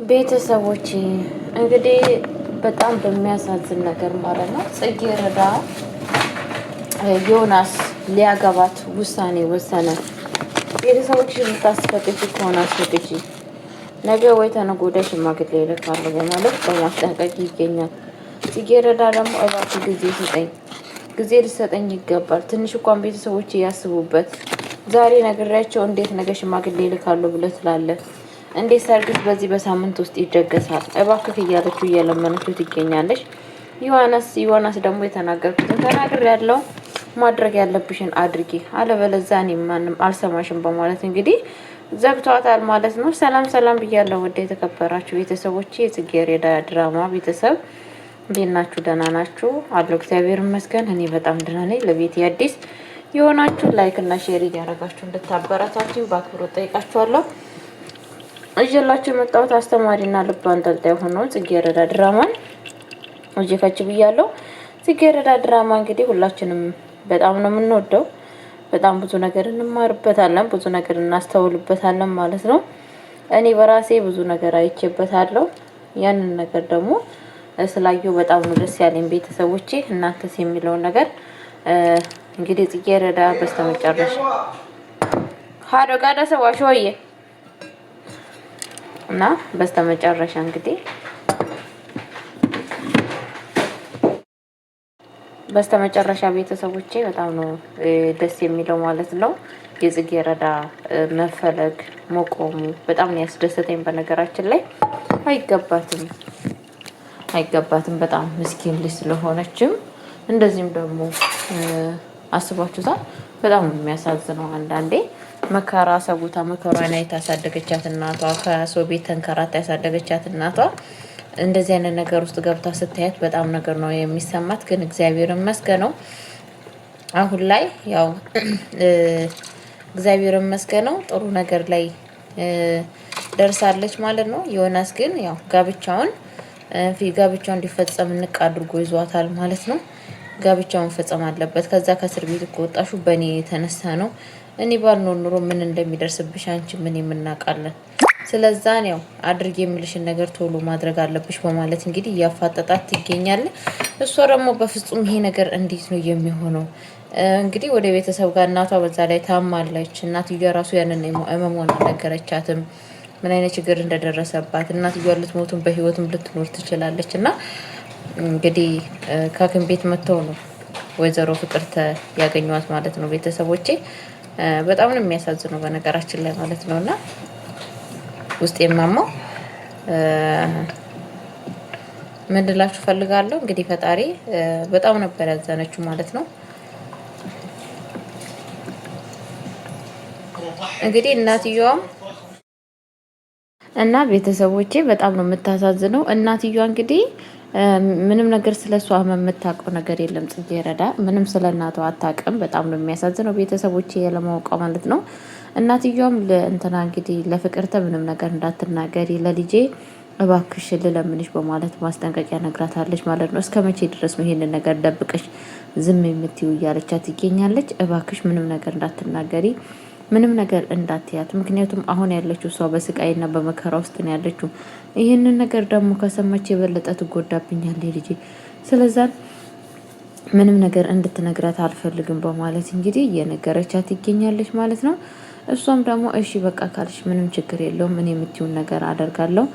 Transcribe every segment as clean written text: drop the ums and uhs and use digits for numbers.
ቤተሰቦች እንግዲህ በጣም በሚያሳዝን ነገር ማለት ነው ጽጌረዳ ዮናስ ሊያገባት ውሳኔ ወሰነ። ቤተሰቦች የምታስፈቅጂ ከሆነ አስፈቅጂ፣ ነገ ወይ ተነገ ወዲያ ሽማግሌ ይልካሉ በማለት በማስጠንቀቅ ይገኛል። ጽጌረዳ ደግሞ እባክህ ጊዜ ስጠኝ፣ ጊዜ ሊሰጠኝ ይገባል። ትንሽ እንኳን ቤተሰቦች ያስቡበት። ዛሬ ነግሬያቸው እንዴት ነገ ሽማግሌ ይልካሉ ብለህ ትላለህ? እንዴት ሰርግስ በዚህ በሳምንት ውስጥ ይደገሳል? እባክህ እያለችው እየለመነችው ትገኛለች። ዮናስ ደግሞ የተናገርኩትን ተናግር ያለው ማድረግ ያለብሽን አድርጊ፣ አለበለዚያ እኔ ማንም አልሰማሽም በማለት እንግዲህ ዘግቷታል ማለት ነው። ሰላም ሰላም ብያለሁ ወደ የተከበራችሁ ቤተሰቦች፣ የጽጌረዳ ድራማ ቤተሰብ እንዴት ናችሁ? ደህና ናችሁ? አለሁ እግዚአብሔር ይመስገን እኔ በጣም ደህና ነኝ። ለቤት አዲስ የሆናችሁ ላይክ እና ሼር እያደረጋችሁ እንድታበረታችሁ በአክብሮት ጠይቃችኋለሁ። እጀላችሁ የመጣሁት አስተማሪና ልብ አንጠልጣይ ሆኖ ጽጌረዳ ድራማን እጅከች ብያለሁ። ጽጌረዳ ድራማ እንግዲህ ሁላችንም በጣም ነው የምንወደው። በጣም ብዙ ነገር እንማርበታለን፣ ብዙ ነገር እናስተውልበታለን ማለት ነው። እኔ በራሴ ብዙ ነገር አይቼበታለሁ። ያንን ነገር ደግሞ ስላየሁ በጣም ነው ደስ ያለኝ። ቤተሰቦቼ እናንተስ የሚለውን ነገር እንግዲህ ጽጌረዳ በስተመጨረሻ ሀዶ ጋዳ ሰዋሽወየ እና በስተመጨረሻ እንግዲህ በስተመጨረሻ ቤተሰቦቼ በጣም ነው ደስ የሚለው ማለት ነው። የጽጌረዳ መፈለግ መቆሙ በጣም ነው ያስደሰተኝ። በነገራችን ላይ አይገባትም በጣም ምስኪን ልጅ ስለሆነችም እንደዚህም ደግሞ አስባችሁታል። በጣም ነው የሚያሳዝነው። አንዳንዴ መከራ ሰቡታ መከራን አይታ ያሳደገቻት እናቷ፣ ከሰው ቤት ተንከራታ ያሳደገቻት እናቷ እንደዚህ አይነት ነገር ውስጥ ገብታ ስታያት በጣም ነገር ነው የሚሰማት። ግን እግዚአብሔር ይመስገነው አሁን ላይ ያው እግዚአብሔር ይመስገነው ጥሩ ነገር ላይ ደርሳለች ማለት ነው። ዮናስ ግን ያው ጋብቻውን እንዲፈጸም ንቅ አድርጎ ይዟታል ማለት ነው። ጋብቻውን መፈጸም አለበት። ከዛ ከእስር ቤት ከወጣሹ በእኔ የተነሳ ነው። እኔ ባልኖር ኑሮ ምን እንደሚደርስብሽ አንቺ ምን የምናውቃለን። ስለዛ ነው አድርጌ የምልሽን ነገር ቶሎ ማድረግ አለብሽ በማለት እንግዲህ እያፋጠጣት ይገኛል። እሷ ደግሞ በፍጹም ይሄ ነገር እንዴት ነው የሚሆነው? እንግዲህ ወደ ቤተሰብ ጋር እናቷ በዛ ላይ ታማለች። እናትየዋ ራሱ ያንን እመሟን አልነገረቻትም፣ ምን አይነት ችግር እንደደረሰባት። እናትየዋ ልትሞቱም በህይወትም ልትኖር ትችላለች። እና እንግዲህ ከሐኪም ቤት መጥተው ነው ወይዘሮ ፍቅርተ ያገኟት ማለት ነው። ቤተሰቦቼ በጣም ነው የሚያሳዝነው በነገራችን ላይ ማለት ነውና ውስጥ የማማው ምን ልላችሁ ፈልጋለሁ። እንግዲህ ፈጣሪ በጣም ነበር ያዘነችው ማለት ነው። እንግዲህ እናትየዋም እና ቤተሰቦቼ በጣም ነው የምታሳዝነው። እናትየዋ እንግዲህ ምንም ነገር ስለሷ የምታውቀው ነገር የለም። ጽጌረዳ ምንም ስለ እናቷ አታውቅም። በጣም ነው የሚያሳዝነው ቤተሰቦቼ ያለማወቋ ማለት ነው። እናትየዋም ለእንትና እንግዲህ ለፍቅርተ ምንም ነገር እንዳትናገሪ ለልጄ እባክሽ ልለምንሽ በማለት ማስጠንቀቂያ ነግራታለች ማለት ነው። እስከ መቼ ድረስ ነው ይሄንን ነገር ደብቀሽ ዝም የምትዩ እያለቻት ይገኛለች። እባክሽ ምንም ነገር እንዳትናገሪ፣ ምንም ነገር እንዳትያት። ምክንያቱም አሁን ያለችው እሷ በስቃይና በመከራ ውስጥ ነው ያለችው። ይህንን ነገር ደግሞ ከሰማች የበለጠ ትጎዳብኛለች ልጄ። ስለዛ ምንም ነገር እንድትነግራት አልፈልግም በማለት እንግዲህ እየነገረቻት ይገኛለች ማለት ነው። እሷም ደግሞ እሺ በቃ ካልሽ ምንም ችግር የለውም፣ እኔ የምትይውን ነገር አደርጋለሁ፣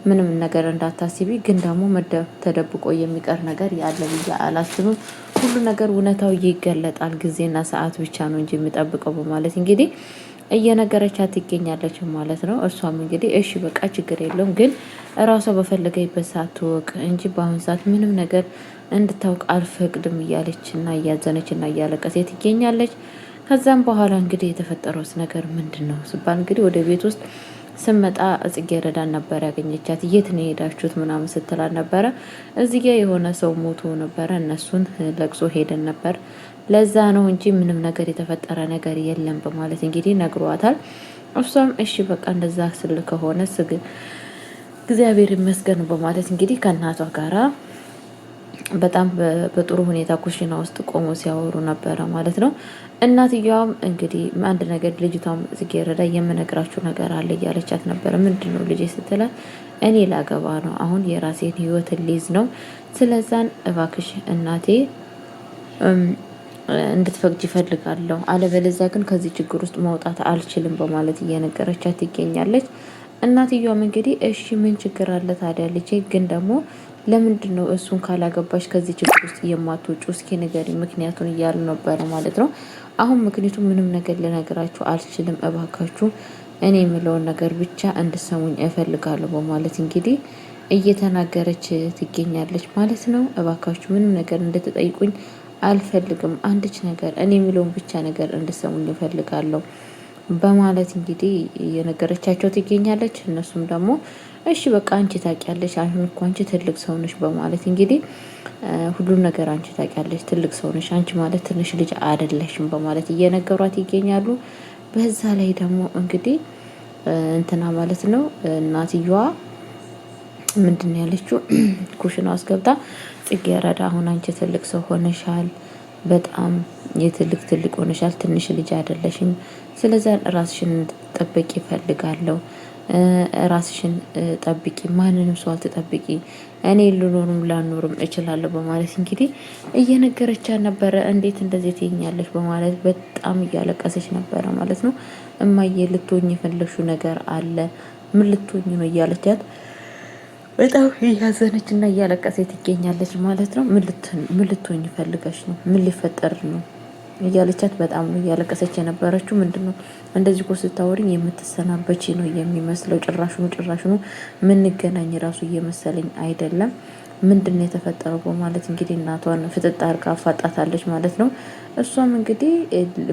ምንም ነገር እንዳታስቢ። ግን ደግሞ ተደብቆ የሚቀር ነገር ያለ ብዬ አላስብም። ሁሉ ነገር እውነታው ይገለጣል፣ ጊዜና ሰዓት ብቻ ነው እንጂ የሚጠብቀው በማለት እንግዲህ እየነገረቻት ትገኛለች ማለት ነው። እሷም እንግዲህ እሺ በቃ ችግር የለውም፣ ግን እራሷ በፈለገችበት ሰዓት ትወቅ እንጂ በአሁን ሰዓት ምንም ነገር እንድታውቅ አልፈቅድም እያለች እና እያዘነች እና እያለቀሰች ትገኛለች። ከዛም በኋላ እንግዲህ የተፈጠረውስ ነገር ምንድን ነው ሲባል እንግዲህ ወደ ቤት ውስጥ ስመጣ ጽጌረዳን ነበር ያገኘቻት። የት ነው የሄዳችሁት ምናምን ስትላል ነበረ። እዚህ ጋር የሆነ ሰው ሞቶ ነበረ፣ እነሱን ለቅሶ ሄደን ነበር፣ ለዛ ነው እንጂ ምንም ነገር የተፈጠረ ነገር የለም በማለት እንግዲህ ነግሯታል። እሷም እሺ በቃ እንደዛ ስል ከሆነ እግዚአብሔር ይመስገን በማለት እንግዲህ ከእናቷ ጋራ በጣም በጥሩ ሁኔታ ኩሽና ውስጥ ቆሞ ሲያወሩ ነበረ ማለት ነው። እናትየዋም እንግዲህ አንድ ነገር ልጅቷም ጽጌረዳ የምነግራችሁ ነገር አለ እያለቻት ነበረ። ምንድነው ልጅ ስትላት እኔ ላገባ ነው። አሁን የራሴን ህይወት ልይዝ ነው። ስለዛን እባክሽ እናቴ እንድትፈቅጂ እፈልጋለሁ። አለበለዚያ ግን ከዚህ ችግር ውስጥ መውጣት አልችልም በማለት እየነገረቻት ትገኛለች። እናትየዋም እንግዲህ እሺ ምን ችግር አለ ታዲያ ልጄ፣ ግን ደግሞ ለምንድን ነው እሱን ካላገባሽ ከዚህ ችግር ውስጥ የማትወጪው? እስኪ ንገሪ ምክንያቱን እያሉ ነበረ ማለት ነው። አሁን ምክንያቱም ምንም ነገር ልነግራችሁ አልችልም፣ እባካችሁ እኔ የምለውን ነገር ብቻ እንድሰሙኝ እፈልጋለሁ በማለት እንግዲህ እየተናገረች ትገኛለች ማለት ነው። እባካችሁ ምንም ነገር እንድትጠይቁኝ አልፈልግም፣ አንድች ነገር እኔ የሚለውን ብቻ ነገር እንድሰሙኝ እፈልጋለሁ በማለት እንግዲህ እየነገረቻቸው ትገኛለች። እነሱም ደግሞ እሺ በቃ አንቺ ታውቂያለሽ፣ አሁን እኮ አንቺ ትልቅ ሰው ነሽ በማለት እንግዲህ ሁሉም ነገር አንቺ ታውቂያለሽ፣ ትልቅ ሰው ነሽ፣ አንቺ ማለት ትንሽ ልጅ አይደለሽም በማለት እየነገሯት ይገኛሉ። በዛ ላይ ደግሞ እንግዲህ እንትና ማለት ነው እናትየዋ ምንድን ነው ያለችው? ኩሽና ውስጥ ገብታ ጽጌረዳ አሁን አንቺ ትልቅ ሰው ሆነሻል፣ በጣም ትልቅ ሆነሻል፣ ትንሽ ልጅ አይደለሽም። ስለዚህ ራስሽን እንድትጠብቂ ይፈልጋለሁ። ራስሽን ጠብቂ፣ ማንንም ሰው አትጠብቂ፣ እኔ ልኖርም ላኖርም እችላለሁ በማለት እንግዲህ እየነገረቻት ነበረ። እንዴት እንደዚህ ትይኛለች በማለት በጣም እያለቀሰች ነበረ ማለት ነው። እማዬ ልትሆኝ የፈለግሽው ነገር አለ፣ ምን ልትሆኝ ነው እያለቻት በጣም እያዘነች እና እያለቀሰች ትገኛለች ማለት ነው። ምን ልትሆኝ ፈልገሽ ነው? ምን ሊፈጠር ነው እያለቻት በጣም ነው እያለቀሰች የነበረችው። ምንድን ነው እንደዚህ እኮ ስታወሪኝ የምትሰናበች ነው የሚመስለው። ጭራሽኑ ምንገናኝ ራሱ እየመሰለኝ አይደለም። ምንድን ነው የተፈጠረው በማለት እንግዲህ እናቷን ፍጥጥ አድርጋ አፋጣታለች ማለት ነው። እሷም እንግዲህ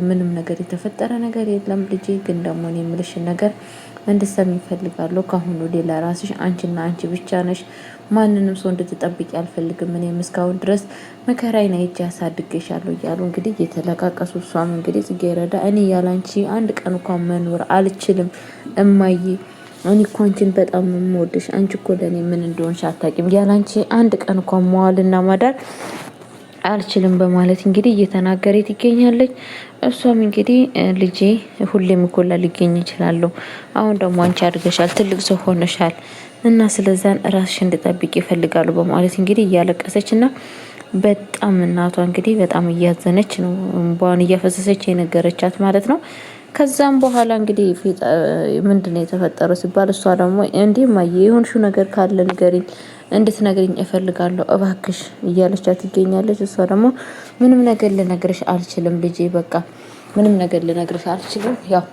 ምንም ነገር የተፈጠረ ነገር የለም ልጄ፣ ግን ደግሞ እኔ የምልሽን ነገር እንድትሰሚ እፈልጋለሁ። ካሁኑ ሌላ ራስሽ አንቺና አንቺ ብቻ ነሽ። ማንንም ሰው እንድትጠብቂ አልፈልግም። እኔም እስካሁን ድረስ መከራዬን አይቼ አሳድጌሻለሁ እያሉ እንግዲህ እየተለቃቀሱ፣ እሷም እንግዲህ ጽጌረዳ እኔ ያላንቺ አንድ ቀን እንኳን መኖር አልችልም እማዬ፣ እኔ እኮ አንቺን በጣም የምወድሽ፣ አንቺ እኮ ለእኔ ምን እንደሆንሽ አታውቂም። ያላንቺ አንድ ቀን እንኳን መዋልና ማዳር አልችልም በማለት እንግዲህ እየተናገረ ትገኛለች። እሷም እንግዲህ ልጄ ሁሌም እኮ ሊገኝ ይችላለሁ። አሁን ደግሞ አንቺ አድገሻል፣ ትልቅ ሰው ሆነሻል እና ስለዛን ራስሽ እንድጠብቂ ይፈልጋሉ በማለት እንግዲህ እያለቀሰች እና በጣም እናቷ እንግዲህ በጣም እያዘነች ነው፣ እንባዋን እያፈሰሰች የነገረቻት ማለት ነው። ከዛም በኋላ እንግዲህ ምንድነው የተፈጠረው ሲባል እሷ ደግሞ እንዴ ማየ የሆንሽው ነገር ካለ ንገሪኝ፣ እንድትነግሪኝ እፈልጋለሁ እባክሽ እያለቻት ትገኛለች። እሷ ደግሞ ምንም ነገር ልነግርሽ አልችልም ልጄ፣ በቃ ምንም ነገር ልነግርሽ አልችልም፣ ያው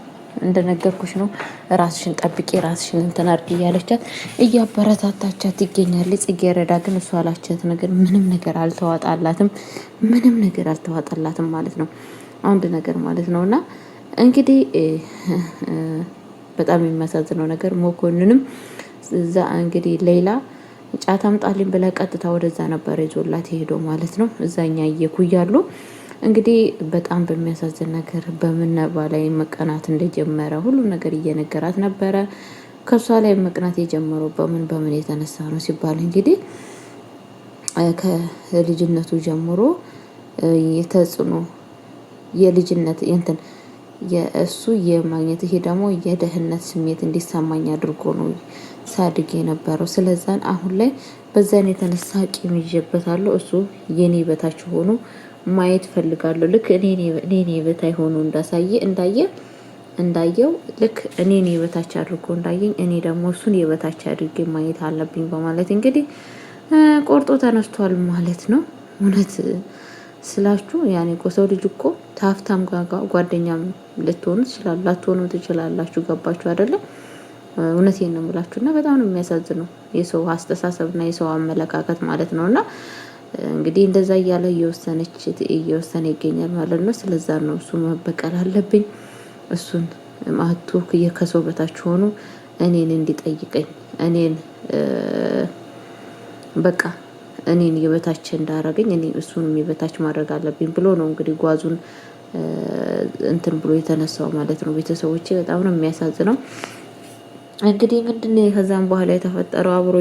እንደነገርኩሽ ነው፣ ራስሽን ጠብቂ፣ ራስሽን እንትን አድርጊ እያለቻት እያበረታታቻት ትገኛለች። ጽጌረዳ ግን እሷ አላቻት ነገር ምንም ነገር አልተዋጣላትም፣ ምንም ነገር አልተዋጣላትም ማለት ነው፣ አንድ ነገር ማለት ነውና እንግዲህ በጣም የሚያሳዝነው ነገር መኮንንም እዛ እንግዲህ ሌላ ጫት አምጣልኝ ብላ ቀጥታ ወደዛ ነበር ይዞላት ሄዶ ማለት ነው። እዛኛ እየኩያሉ እንግዲህ በጣም በሚያሳዝን ነገር በምነባ ላይ መቀናት እንደጀመረ ሁሉም ነገር እየነገራት ነበረ። ከሷ ላይ መቅናት የጀመረው በምን የተነሳ ነው ሲባል እንግዲህ ከልጅነቱ ጀምሮ የተጽዕኖ የልጅነት እንትን የእሱ የማግኘት ይሄ ደግሞ የደህንነት ስሜት እንዲሰማኝ አድርጎ ነው ሳድግ የነበረው። ስለዛን አሁን ላይ በዛን የተነሳ ቂም ይዤበታለሁ። እሱ የኔ በታች ሆኖ ማየት ፈልጋለሁ። ልክ እኔ በታይ ሆኖ እንዳየው ልክ እኔ በታች አድርጎ እንዳየኝ እኔ ደግሞ እሱን የበታች አድርጌ ማየት አለብኝ በማለት እንግዲህ ቆርጦ ተነስቷል ማለት ነው። እውነት ስላችሁ ያኔ ሰው ልጅ እኮ ታፍታም ጓደኛም ልትሆኑ ትችላላችሁ፣ ላትሆኑ ትችላላችሁ። ገባችሁ አይደለም? እውነቴን ነው የምላችሁና በጣም ነው የሚያሳዝነው የሰው አስተሳሰብና የሰው አመለካከት ማለት ነውና እንግዲህ እንደዛ እያለ እየወሰነ ይገኛል ማለት ነው። ስለዛ ነው እሱ መበቀል አለብኝ፣ እሱን ማህቱ ከሰው በታች ሆኖ እኔን እንዲጠይቀኝ በቃ እኔን የበታች እንዳረገኝ እኔ እሱንም የበታች ማድረግ አለብኝ ብሎ ነው እንግዲህ ጓዙን እንትን ብሎ የተነሳው ማለት ነው። ቤተሰቦቼ በጣም ነው የሚያሳዝነው። እንግዲህ ምንድነው ከዛም በኋላ የተፈጠረው? አብሮ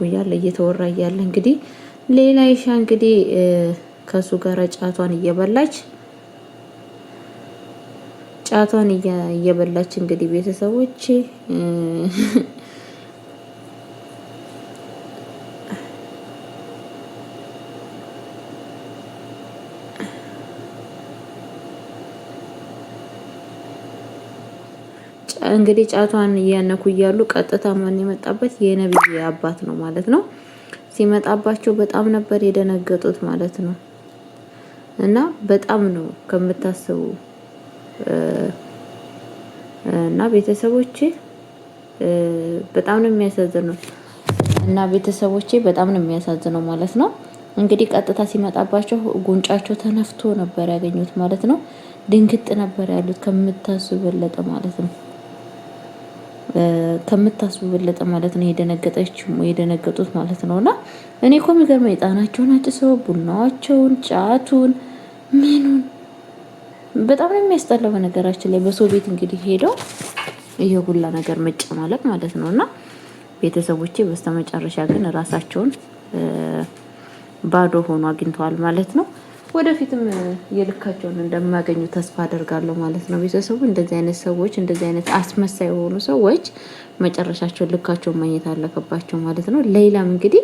እያለ እየተወራ እያለ እንግዲህ ሌላ ይሻ እንግዲህ ከሱ ጋር ጫቷን እየበላች እንግዲህ ቤተሰቦቼ እንግዲህ ጫቷን እያነኩ እያሉ ቀጥታ ማን የመጣበት የነብይ አባት ነው ማለት ነው። ሲመጣባቸው በጣም ነበር የደነገጡት ማለት ነው። እና በጣም ነው ከምታስቡ እና ቤተሰቦቼ በጣም ነው የሚያሳዝነው እና ቤተሰቦቼ በጣም ነው የሚያሳዝነው ማለት ነው። እንግዲህ ቀጥታ ሲመጣባቸው ጉንጫቸው ተነፍቶ ነበር ያገኙት ማለት ነው። ድንግጥ ነበር ያሉት ከምታስቡ በለጠ ማለት ነው። ከምታስቡ በለጠ ማለት ነው የደነገጡት ማለት ነው። እና እኔ እኮ የሚገርመኝ ዕጣናቸውን አጭሰው ቡናዋቸውን፣ ጫቱን፣ ምኑን በጣም ነው የሚያስጠላው። በነገራችን ላይ በሰው ቤት እንግዲህ ሄደው ይሄ ሁላ ነገር መጨማለቅ ማለት ነው። እና ቤተሰቦቼ በስተመጨረሻ ግን ራሳቸውን ባዶ ሆኖ አግኝተዋል ማለት ነው። ወደፊትም የልካቸውን እንደማያገኙ ተስፋ አደርጋለሁ ማለት ነው። ቤተሰቡ እንደዚህ አይነት ሰዎች እንደዚህ አይነት አስመሳይ የሆኑ ሰዎች መጨረሻቸውን ልካቸውን ማግኘት አለባቸው ማለት ነው። ሌላም እንግዲህ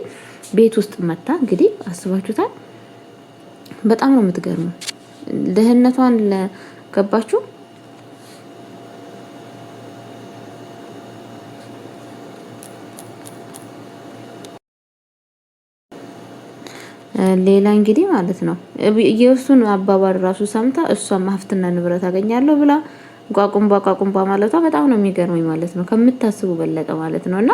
ቤት ውስጥ መታ እንግዲህ አስባችሁታል። በጣም ነው የምትገርመው ድህነቷን ለገባችሁ ሌላ እንግዲህ ማለት ነው የእሱን አባባል ራሱ ሰምታ እሷም ሀብትና ንብረት አገኛለሁ ብላ ቋቁምባ ማለቷ በጣም ነው የሚገርመኝ ማለት ነው። ከምታስቡ በለጠ ማለት ነው። እና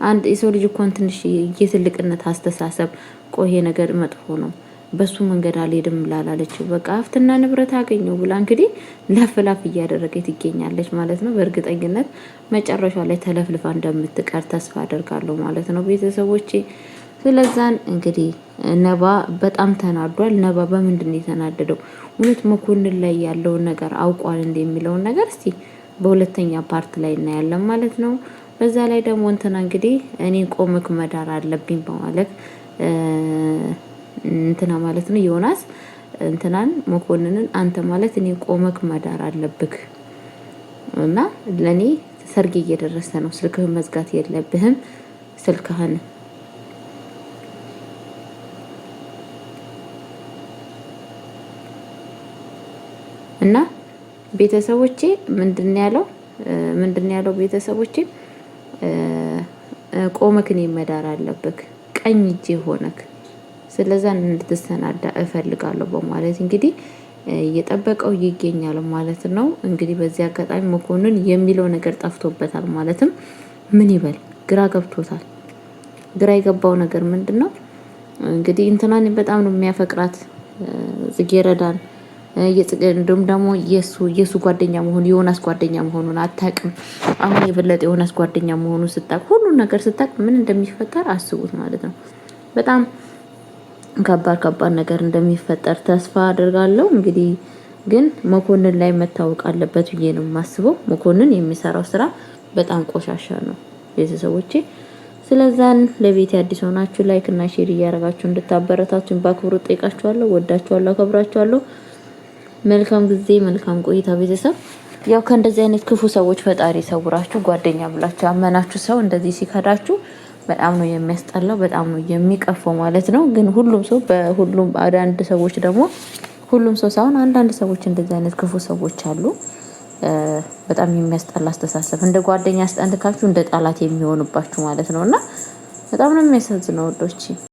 አንድ የሰው ልጅ እንኳን ትንሽ የትልቅነት አስተሳሰብ ቆየ ነገር መጥፎ ነው በሱ መንገድ አልሄድም ላላለችው በቃ ሀብትና ንብረት አገኘው ብላ እንግዲህ ለፍላፍ እያደረገች ትገኛለች ማለት ነው። በእርግጠኝነት መጨረሻ ላይ ተለፍልፋ እንደምትቀር ተስፋ አደርጋለሁ ማለት ነው ቤተሰቦቼ። ስለዛን እንግዲህ ነባ በጣም ተናዷል። ነባ በምንድን ነው የተናደደው? እውነት መኮንን ላይ ያለውን ነገር አውቋል እንደሚለውን ነገር እስቲ በሁለተኛ ፓርት ላይ እናያለን ማለት ነው። በዛ ላይ ደግሞ እንትና እንግዲህ እኔን ቆመክ መዳር አለብኝ በማለት እንትና ማለት ነው ዮናስ እንትናን መኮንንን አንተ ማለት እኔ ቆመክ መዳር አለብክ እና ለኔ ሰርግ እየደረሰ ነው፣ ስልክህን መዝጋት የለብህም ስልክህን እና ቤተሰቦቼ ምንድን ያለው ቤተሰቦቼ ቆመክ እኔ መዳር አለብክ ቀኝ እጄ ሆነክ ስለዛ እንድትሰናዳ እፈልጋለሁ በማለት እንግዲህ እየጠበቀው ይገኛል ማለት ነው። እንግዲህ በዚህ አጋጣሚ መኮንን የሚለው ነገር ጠፍቶበታል ማለትም ምን ይበል ግራ ገብቶታል። ግራ የገባው ነገር ምንድነው እንግዲህ እንትናን በጣም ነው የሚያፈቅራት ጽጌረዳን እንዲሁም ደግሞ የሱ ጓደኛ መሆኑ ዮናስ ጓደኛ መሆኑን አታውቅም። አሁን የበለጠ ዮናስ ጓደኛ መሆኑን ስታውቅ ሁሉን ነገር ስታውቅ ምን እንደሚፈጠር አስቡት ማለት ነው። በጣም ከባድ ነገር እንደሚፈጠር ተስፋ አደርጋለሁ። እንግዲህ ግን መኮንን ላይ መታወቅ አለበት ብዬ ነው የማስበው። መኮንን የሚሰራው ስራ በጣም ቆሻሻ ነው ቤተሰቦቼ። ስለዛን ለቤት አዲስ ሆናችሁ ላይክ እና ሼር እያደረጋችሁ እንድታበረታቱኝ በአክብሮት ጠይቃችኋለሁ። ወዳችኋለሁ፣ አከብራችኋለሁ። መልካም ጊዜ መልካም ቆይታ ቤተሰብ። ያው ከእንደዚህ አይነት ክፉ ሰዎች ፈጣሪ ሰውራችሁ። ጓደኛ ብላችሁ ያመናችሁ ሰው እንደዚህ ሲከዳችሁ በጣም ነው የሚያስጠላው፣ በጣም ነው የሚቀፈው ማለት ነው። ግን ሁሉም ሰው በሁሉም አንዳንድ ሰዎች ደግሞ ሁሉም ሰው ሳይሆን አንዳንድ ሰዎች እንደዚህ አይነት ክፉ ሰዎች አሉ። በጣም የሚያስጠላ አስተሳሰብ እንደ ጓደኛ አስጠንድካችሁ እንደ ጠላት የሚሆንባችሁ ማለት ነውና በጣም ነው የሚያሳዝነው ወዶች።